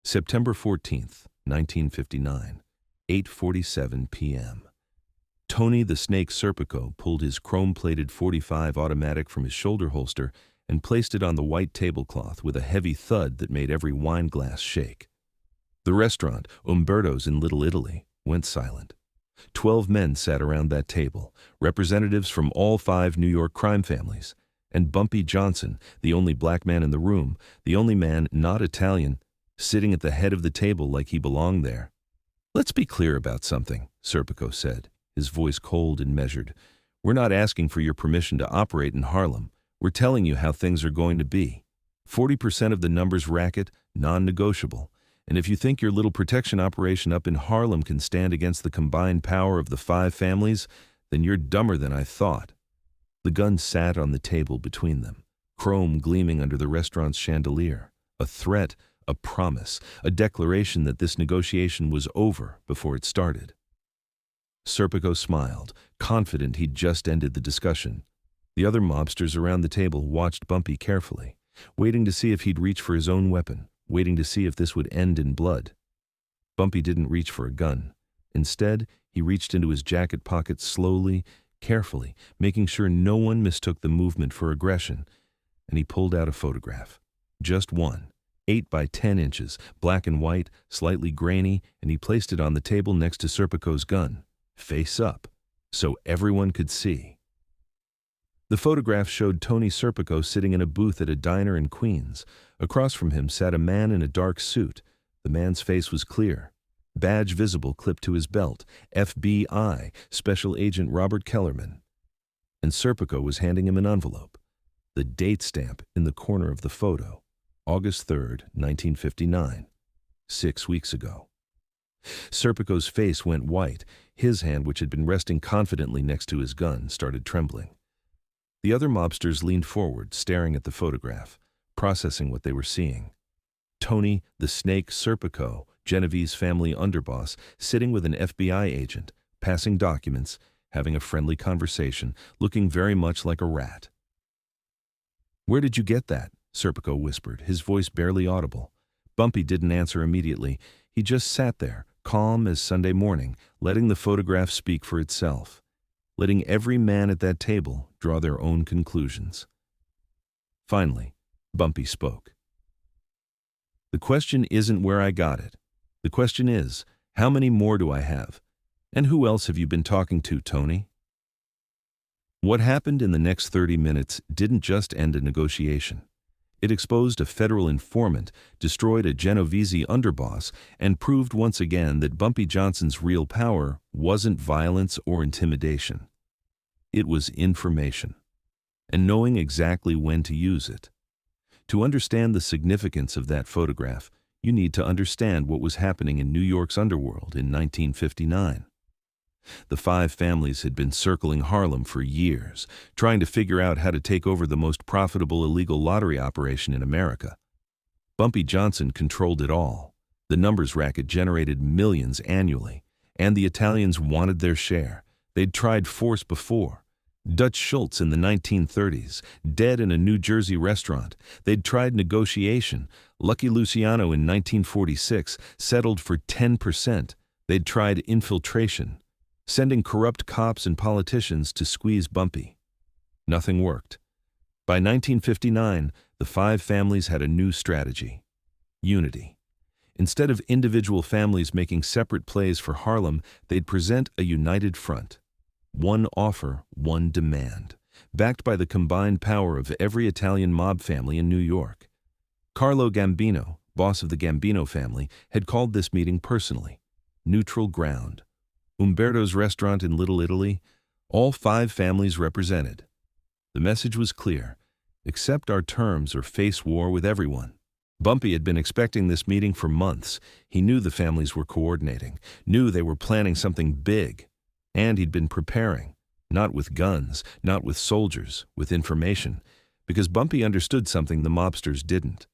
September 14th, 1959, 8:47 p.m. Tony the Snake Serpico pulled his chrome-plated .45 automatic from his shoulder holster and placed it on the white tablecloth with a heavy thud that made every wine glass shake. The restaurant, Umberto's in Little Italy, went silent. 12 men sat around that table, representatives from all 5 New York crime families, and Bumpy Johnson, the only black man in the room, the only man not Italian, sitting at the head of the table like he belonged there. "Let's be clear about something," Serpico said, his voice cold and measured. "We're not asking for your permission to operate in Harlem. We're telling you how things are going to be. 40% of the numbers racket, non-negotiable. And if you think your little protection operation up in Harlem can stand against the combined power of the 5 families, then you're dumber than I thought." The gun sat on the table between them, chrome gleaming under the restaurant's chandelier. A threat, a promise, a declaration that this negotiation was over before it started. Serpico smiled, confident he'd just ended the discussion. The other mobsters around the table watched Bumpy carefully, waiting to see if he'd reach for his own weapon, waiting to see if this would end in blood. Bumpy didn't reach for a gun. Instead, he reached into his jacket pocket slowly, carefully, making sure no one mistook the movement for aggression, and he pulled out a photograph. Just one, 8 by 10 inches, black and white, slightly grainy, and he placed it on the table next to Serpico's gun, face up, so everyone could see. The photograph showed Tony Serpico sitting in a booth at a diner in Queens. Across from him sat a man in a dark suit. The man's face was clear. Badge visible clipped to his belt, FBI, Special Agent Robert Kellerman. And Serpico was handing him an envelope. The date stamp in the corner of the photo, August 3rd, 1959, 6 weeks ago. Serpico's face went white. His hand, which had been resting confidently next to his gun, started trembling. The other mobsters leaned forward, staring at the photograph, processing what they were seeing. Tony the Snake Serpico, Genovese family underboss, sitting with an FBI agent, passing documents, having a friendly conversation, looking very much like a rat. "Where did you get that?" Serpico whispered, his voice barely audible. Bumpy didn't answer immediately. He just sat there, calm as Sunday morning, letting the photograph speak for itself, letting every man at that table draw their own conclusions. Finally, Bumpy spoke. "The question isn't where I got it. The question is, how many more do I have? And who else have you been talking to, Tony?" What happened in the next 30 minutes didn't just end a negotiation. It exposed a federal informant, destroyed a Genovese underboss, and proved once again that Bumpy Johnson's real power wasn't violence or intimidation. It was information, and knowing exactly when to use it. To understand the significance of that photograph, you need to understand what was happening in New York's underworld in 1959. The 5 families had been circling Harlem for years, trying to figure out how to take over the most profitable illegal lottery operation in America. Bumpy Johnson controlled it all. The numbers racket generated millions annually, and the Italians wanted their share. They'd tried force before. Dutch Schultz in the 1930s, dead in a New Jersey restaurant. They'd tried negotiation. Lucky Luciano in 1946 settled for 10%. They'd tried infiltration, sending corrupt cops and politicians to squeeze Bumpy. Nothing worked. By 1959, the 5 families had a new strategy: unity. Instead of individual families making separate plays for Harlem, they'd present a united front. One offer, one demand, backed by the combined power of every Italian mob family in New York. Carlo Gambino, boss of the Gambino family, had called this meeting personally. Neutral ground. Umberto's restaurant in Little Italy, all 5 families represented. The message was clear: accept our terms or face war with everyone. Bumpy had been expecting this meeting for months. He knew the families were coordinating, knew they were planning something big. And he'd been preparing, not with guns, not with soldiers, with information, because Bumpy understood something the mobsters didn't.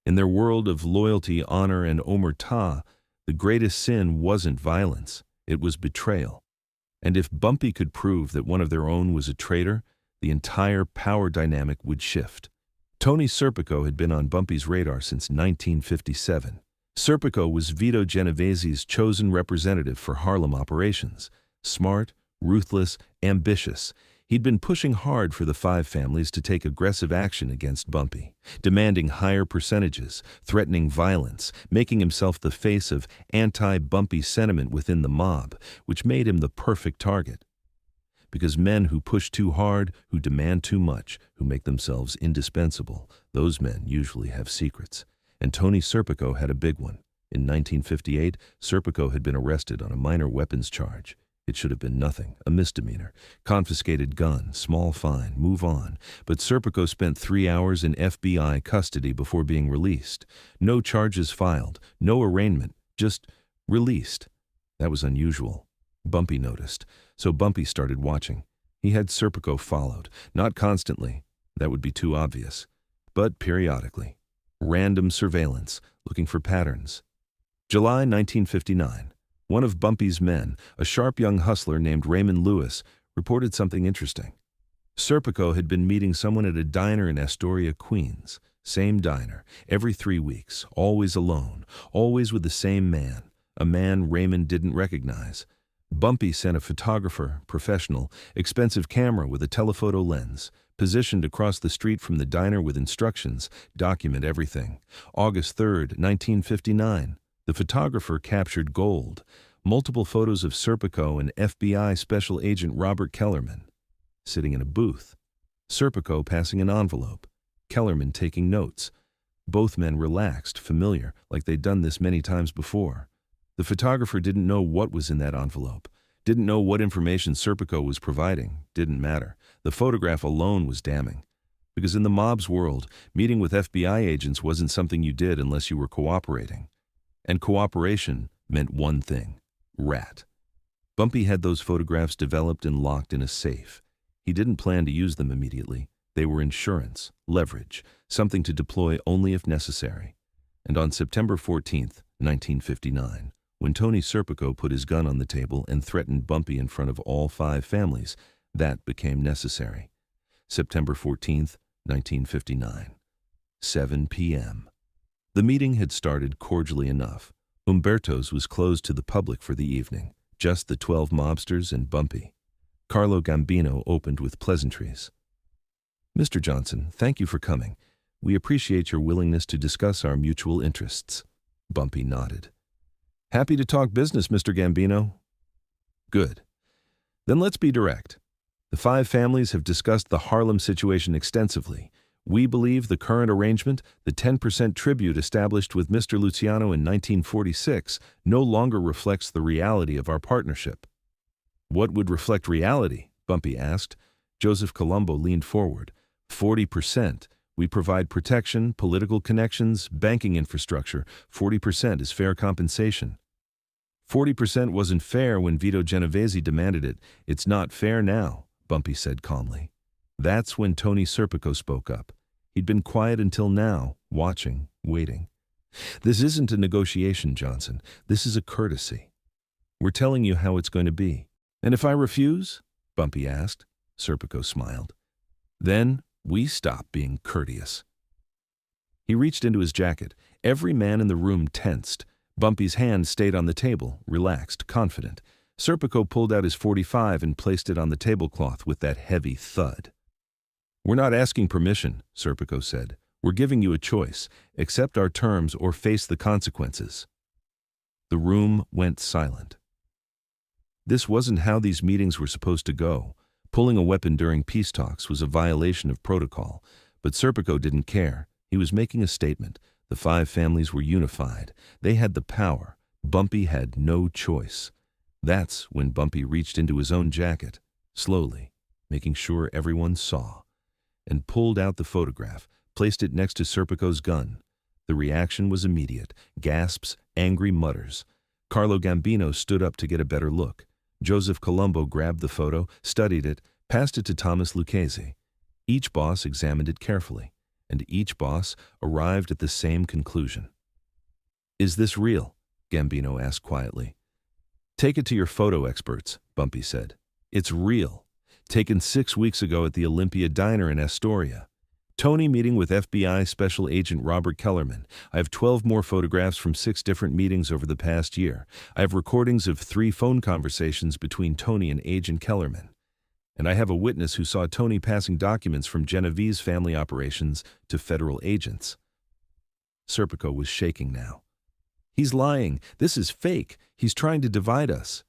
In their world of loyalty, honor, and omertà, the greatest sin wasn't violence, it was betrayal. And if Bumpy could prove that one of their own was a traitor, the entire power dynamic would shift. Tony Serpico had been on Bumpy's radar since 1957. Serpico was Vito Genovese's chosen representative for Harlem operations. Smart, ruthless, ambitious, he'd been pushing hard for the five families to take aggressive action against Bumpy, demanding higher percentages, threatening violence, making himself the face of anti-Bumpy sentiment within the mob, which made him the perfect target. Because men who push too hard, who demand too much, who make themselves indispensable, those men usually have secrets. And Tony Serpico had a big one. In 1958, Serpico had been arrested on a minor weapons charge. It should have been nothing, a misdemeanor. Confiscated gun, small fine, move on. But Serpico spent 3 hours in FBI custody before being released. No charges filed, no arraignment, just released. That was unusual. Bumpy noticed, so Bumpy started watching. He had Serpico followed, not constantly, that would be too obvious, but periodically. Random surveillance, looking for patterns. July 1959. One of Bumpy's men, a sharp young hustler named Raymond Lewis, reported something interesting. Serpico had been meeting someone at a diner in Astoria, Queens. Same diner, every 3 weeks, always alone, always with the same man, a man Raymond didn't recognize. Bumpy sent a photographer, professional, expensive camera with a telephoto lens, positioned across the street from the diner with instructions, document everything. August 3rd, 1959. The photographer captured gold, multiple photos of Serpico and FBI Special Agent Robert Kellerman, sitting in a booth. Serpico passing an envelope, Kellerman taking notes. Both men relaxed, familiar, like they'd done this many times before. The photographer didn't know what was in that envelope, didn't know what information Serpico was providing, didn't matter. The photograph alone was damning. Because in the mob's world, meeting with FBI agents wasn't something you did unless you were cooperating. And cooperation meant one thing: rat. Bumpy had those photographs developed and locked in a safe. He didn't plan to use them immediately. They were insurance, leverage, something to deploy only if necessary. And on September 14th, 1959, when Tony Serpico put his gun on the table and threatened Bumpy in front of all five families, that became necessary. September 14th, 1959, 7 p.m. The meeting had started cordially enough. Umberto's was closed to the public for the evening, just the 12 mobsters and Bumpy. Carlo Gambino opened with pleasantries. "Mr. Johnson, thank you for coming. We appreciate your willingness to discuss our mutual interests." Bumpy nodded. "Happy to talk business, Mr. Gambino." "Good. Then let's be direct. The five families have discussed the Harlem situation extensively. We believe the current arrangement, the 10% tribute established with Mr. Luciano in 1946, no longer reflects the reality of our partnership." "What would reflect reality?" Bumpy asked. Joseph Colombo leaned forward. 40%. We provide protection, political connections, banking infrastructure. 40% is fair compensation. 40% wasn't fair when Vito Genovese demanded it. It's not fair now, Bumpy said calmly. That's when Tony Serpico spoke up. He'd been quiet until now, watching, waiting. "This isn't a negotiation, Johnson. This is a courtesy. We're telling you how it's going to be." "And if I refuse?" Bumpy asked. Serpico smiled. "Then we stop being courteous." He reached into his jacket. Every man in the room tensed. Bumpy's hand stayed on the table, relaxed, confident. Serpico pulled out his .45 and placed it on the tablecloth with that heavy thud. "We're not asking permission," Serpico said. "We're giving you a choice. Accept our terms or face the consequences." The room went silent. This wasn't how these meetings were supposed to go. Pulling a weapon during peace talks was a violation of protocol, but Serpico didn't care. He was making a statement. The five families were unified. They had the power. Bumpy had no choice. That's when Bumpy reached into his own jacket, slowly, making sure everyone saw, and pulled out the photograph, placed it next to Serpico's gun. The reaction was immediate. Gasps, angry mutters. Carlo Gambino stood up to get a better look. Joseph Colombo grabbed the photo, studied it, passed it to Thomas Lucchese. Each boss examined it carefully, and each boss arrived at the same conclusion. "Is this real?" Gambino asked quietly. "Take it to your photo experts," Bumpy said. "It's real. Taken 6 weeks ago at the Olympia Diner in Astoria. Tony meeting with FBI Special Agent Robert Kellerman. I have 12 more photographs from 6 different meetings over the past year. I have recordings of 3 phone conversations between Tony and Agent Kellerman. And I have a witness who saw Tony passing documents from Genovese family operations to federal agents. Serpico was shaking now. He's lying. This is fake. He's trying to divide us.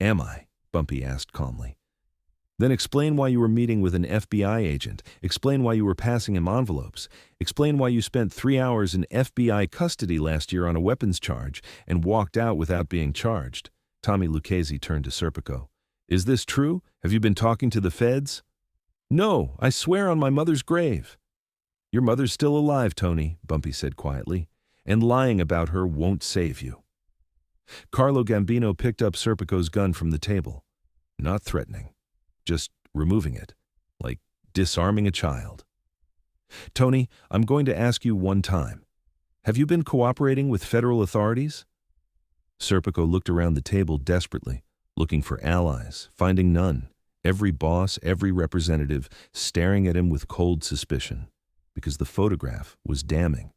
Am I? Bumpy asked calmly. Then explain why you were meeting with an FBI agent. Explain why you were passing him envelopes. Explain why you spent 3 hours in FBI custody last year on a weapons charge and walked out without being charged. Tommy Lucchese turned to Serpico. Is this true? Have you been talking to the feds? No, I swear on my mother's grave. Your mother's still alive, Tony, Bumpy said quietly, and lying about her won't save you. Carlo Gambino picked up Serpico's gun from the table. Not threatening. Just removing it, like disarming a child. Tony, I'm going to ask you one time. Have you been cooperating with federal authorities? Serpico looked around the table desperately, looking for allies, finding none. Every boss, every representative, staring at him with cold suspicion, because the photograph was damning,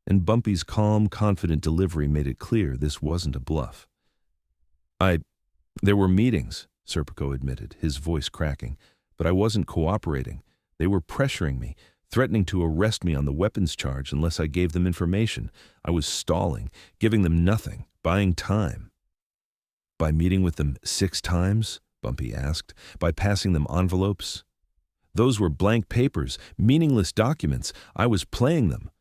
and Bumpy's calm, confident delivery made it clear this wasn't a bluff. There were meetings, Serpico admitted, his voice cracking, but I wasn't cooperating. They were pressuring me, threatening to arrest me on the weapons charge unless I gave them information. I was stalling, giving them nothing, buying time. By meeting with them 6 times? Bumpy asked. By passing them envelopes? Those were blank papers, meaningless documents. I was playing them.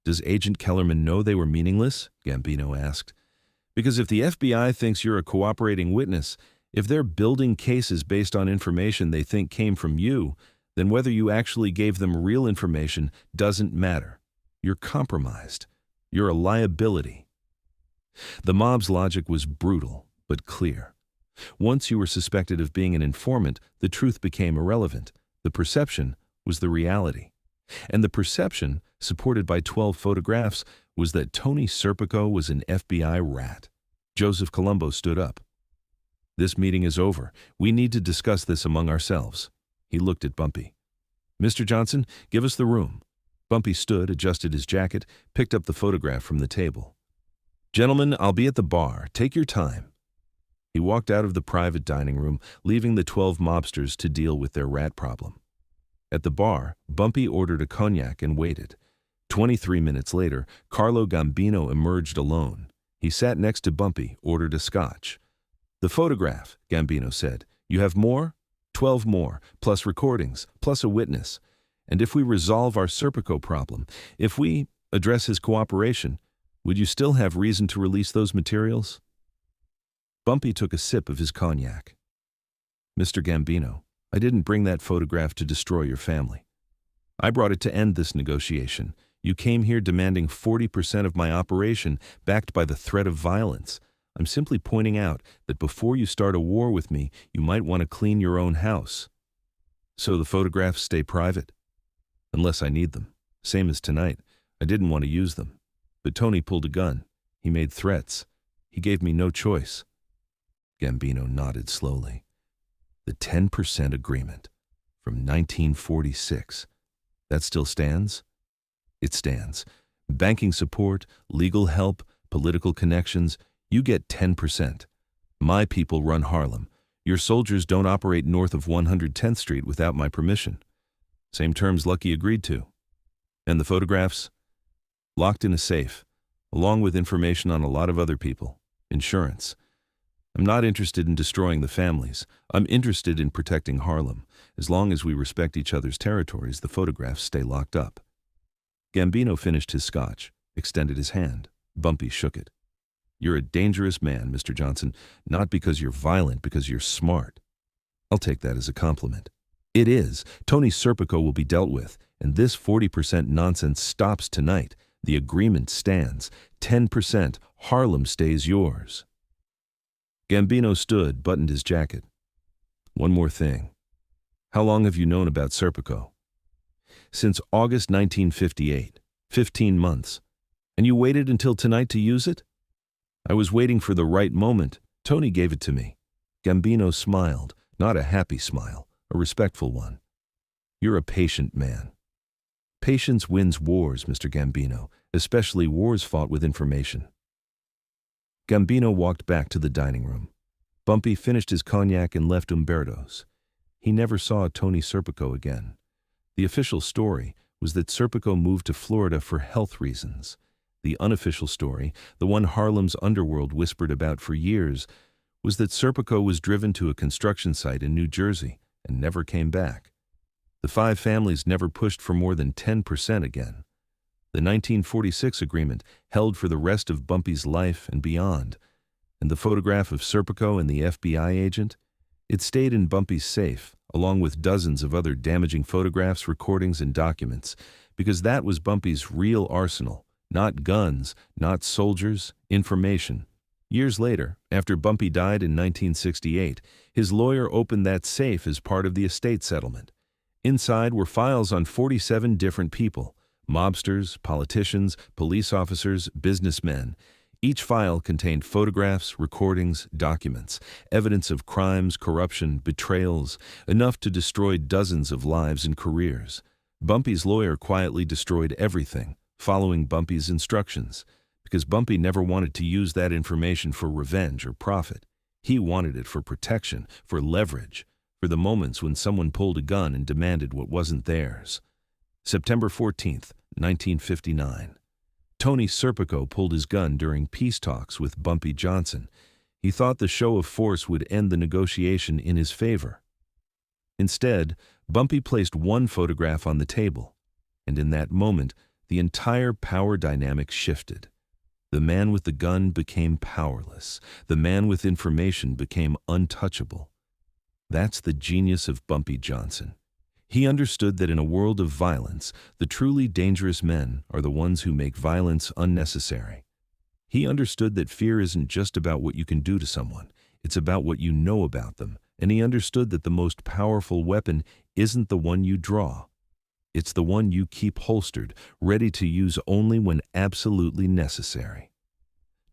Does Agent Kellerman know they were meaningless? Gambino asked. Because if the FBI thinks you're a cooperating witness, if they're building cases based on information they think came from you, then whether you actually gave them real information doesn't matter. You're compromised. You're a liability. The mob's logic was brutal, but clear. Once you were suspected of being an informant, the truth became irrelevant. The perception was the reality. And the perception, supported by 12 photographs, was that Tony Serpico was an FBI rat. Joseph Colombo stood up. This meeting is over. We need to discuss this among ourselves. He looked at Bumpy. Mr. Johnson, give us the room. Bumpy stood, adjusted his jacket, picked up the photograph from the table. Gentlemen, I'll be at the bar. Take your time. He walked out of the private dining room, leaving the 12 mobsters to deal with their rat problem. At the bar, Bumpy ordered a cognac and waited. 23 minutes later, Carlo Gambino emerged alone. He sat next to Bumpy, ordered a scotch. The photograph, Gambino said. You have more? 12 more, plus recordings, plus a witness. And if we resolve our Serpico problem, if we address his cooperation, would you still have reason to release those materials? Bumpy took a sip of his cognac. Mr. Gambino, I didn't bring that photograph to destroy your family. I brought it to end this negotiation. You came here demanding 40% of my operation, backed by the threat of violence. I'm simply pointing out that before you start a war with me, you might want to clean your own house. So the photographs stay private? Unless I need them. Same as tonight. I didn't want to use them. But Tony pulled a gun. He made threats. He gave me no choice. Gambino nodded slowly. The 10% agreement from 1946. That still stands? It stands. Banking support, legal help, political connections, you get 10%. My people run Harlem. Your soldiers don't operate north of 110th Street without my permission. Same terms Lucky agreed to. And the photographs? Locked in a safe, along with information on a lot of other people. Insurance. I'm not interested in destroying the families. I'm interested in protecting Harlem. As long as we respect each other's territories, the photographs stay locked up. Gambino finished his scotch, extended his hand. Bumpy shook it. You're a dangerous man, Mr. Johnson, not because you're violent, because you're smart. I'll take that as a compliment. It is. Tony Serpico will be dealt with, and this 40% nonsense stops tonight. The agreement stands. 10%. Harlem stays yours. Gambino stood, buttoned his jacket. One more thing. How long have you known about Serpico? Since August 1958. 15 months. And you waited until tonight to use it? I was waiting for the right moment. Tony gave it to me. Gambino smiled, not a happy smile, a respectful one. You're a patient man. Patience wins wars, Mr. Gambino, especially wars fought with information. Gambino walked back to the dining room. Bumpy finished his cognac and left Umberto's. He never saw Tony Serpico again. The official story was that Serpico moved to Florida for health reasons. The unofficial story, the one Harlem's underworld whispered about for years, was that Serpico was driven to a construction site in New Jersey and never came back. The five families never pushed for more than 10% again. The 1946 agreement held for the rest of Bumpy's life and beyond, and the photograph of Serpico and the FBI agent, it stayed in Bumpy's safe, along with dozens of other damaging photographs, recordings, and documents, because that was Bumpy's real arsenal, not guns, not soldiers, information. Years later, after Bumpy died in 1968, his lawyer opened that safe as part of the estate settlement. Inside were files on 47 different people, mobsters, politicians, police officers, businessmen. Each file contained photographs, recordings, documents, evidence of crimes, corruption, betrayals, enough to destroy dozens of lives and careers. Bumpy's lawyer quietly destroyed everything, following Bumpy's instructions, because Bumpy never wanted to use that information for revenge or profit. He wanted it for protection, for leverage, for the moments when someone pulled a gun and demanded what wasn't theirs. September 14th, 1959. Tony Serpico pulled his gun during peace talks with Bumpy Johnson. He thought the show of force would end the negotiation in his favor. Instead, Bumpy placed one photograph on the table, and in that moment, the entire power dynamic shifted. The man with the gun became powerless. The man with information became untouchable. That's the genius of Bumpy Johnson. He understood that in a world of violence, the truly dangerous men are the ones who make violence unnecessary. He understood that fear isn't just about what you can do to someone, it's about what you know about them, and he understood that the most powerful weapon isn't the one you draw. It's the one you keep holstered, ready to use only when absolutely necessary.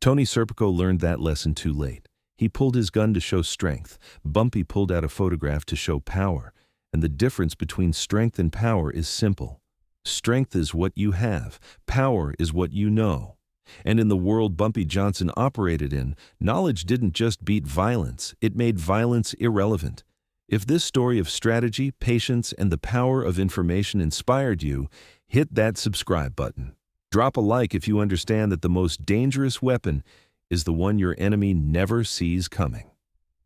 Tony Serpico learned that lesson too late. He pulled his gun to show strength. Bumpy pulled out a photograph to show power. And the difference between strength and power is simple. Strength is what you have. Power is what you know. And in the world Bumpy Johnson operated in, knowledge didn't just beat violence, it made violence irrelevant. If this story of strategy, patience, and the power of information inspired you, hit that subscribe button. Drop a like if you understand that the most dangerous weapon is the one your enemy never sees coming.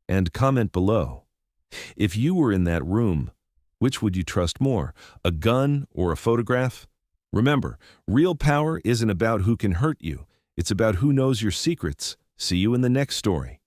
And comment below. If you were in that room, which would you trust more, a gun or a photograph? Remember, real power isn't about who can hurt you. It's about who knows your secrets. See you in the next story.